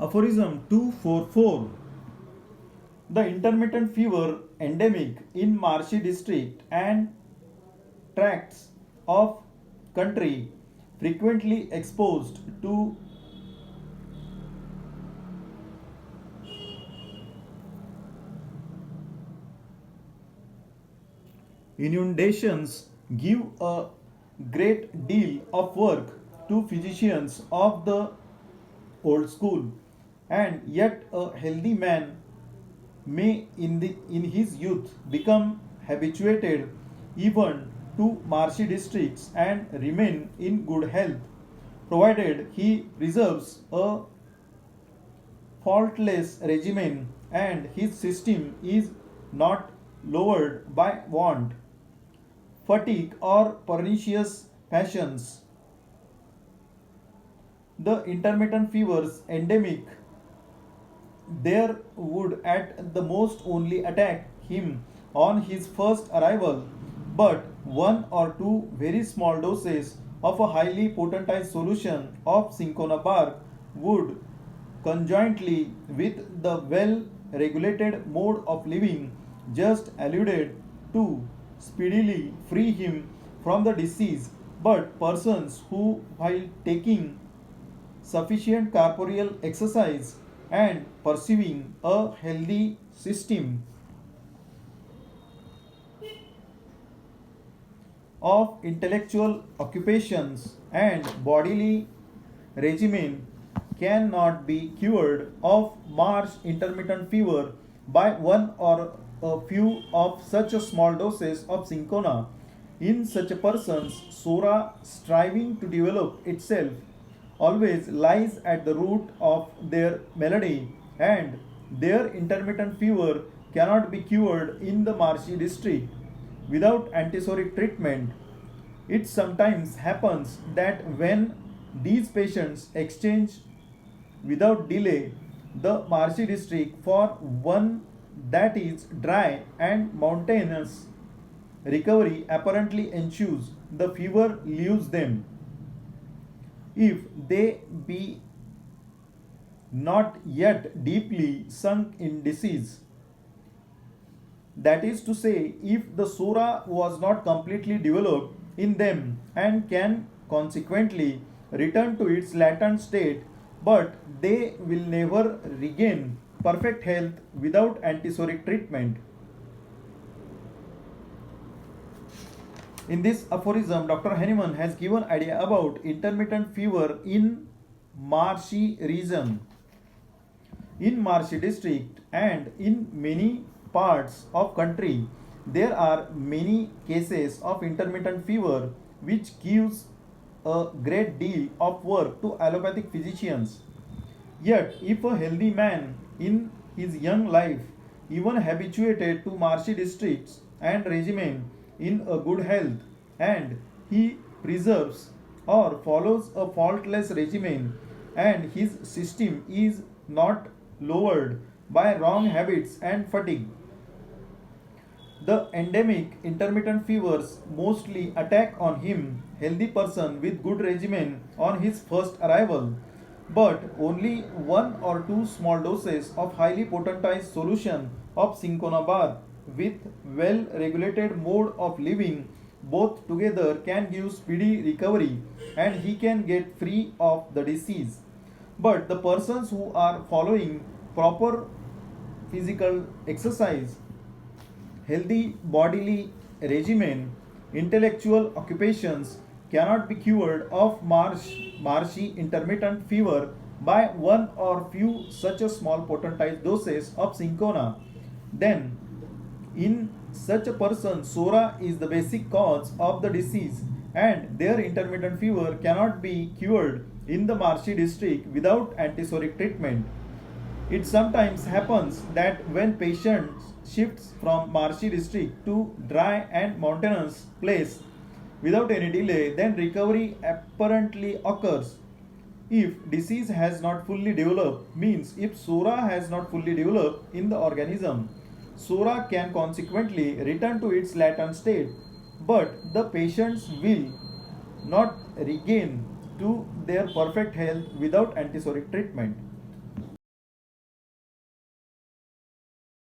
Aphorism 244. The intermittent fever endemic in marshy district and tracts of country frequently exposed to inundations give a great deal of work to physicians of the old school, and yet a healthy man may in his youth become habituated even to marshy districts and remain in good health, provided he preserves a faultless regimen and his system is not lowered by want, fatigue, or pernicious passions. The intermittent fevers endemic there would at the most only attack him on his first arrival, but one or two very small doses of a highly potentized solution of cinchona bark would, conjointly with the well regulated mode of living just alluded to, speedily free him from the disease. But persons who, while taking sufficient corporeal exercise and pursuing a healthy system of intellectual occupations and bodily regimen cannot be cured of March intermittent fever by one or a few of such a small doses of cinchona. In such a person's sora striving to develop itself always lies at the root of their malady, and their intermittent fever cannot be cured in the marshy district without antisoric treatment. It sometimes happens that when these patients exchange without delay the marshy district for one that is dry and mountainous, recovery apparently ensues. The fever leaves them, if they be not yet deeply sunk in disease. That is to say, if the sora was not completely developed in them and can consequently return to its latent state, but they will never regain perfect health without antisoric treatment. In this aphorism, Dr. Henneman has given idea about intermittent fever in marshy region. In marshy district and in many parts of country, there are many cases of intermittent fever which gives a great deal of work to allopathic physicians. Yet, if a healthy man in his young life, even habituated to marshy districts and regimen in a good health, and he preserves or follows a faultless regimen, and his system is not lowered by wrong habits and fatigue, the endemic intermittent fevers mostly attack on him, healthy person with good regimen on his first arrival, but only one or two small doses of highly potentized solution of cinchona bark with well regulated mode of living both together can give speedy recovery and he can get free of the disease. But the persons who are following proper physical exercise, healthy bodily regimen, intellectual occupations cannot be cured of marshy intermittent fever by one or few such a small potentized doses of cinchona. Then, in such a person, sora is the basic cause of the disease, and their intermittent fever cannot be cured in the marshy district without antisoric treatment. It sometimes happens that when patients shifts from marshy district to dry and mountainous place without any delay, then recovery apparently occurs. If disease has not fully developed, means if sora has not fully developed in the organism, sora can consequently return to its latent state, but the patients will not regain to their perfect health without antisoric treatment.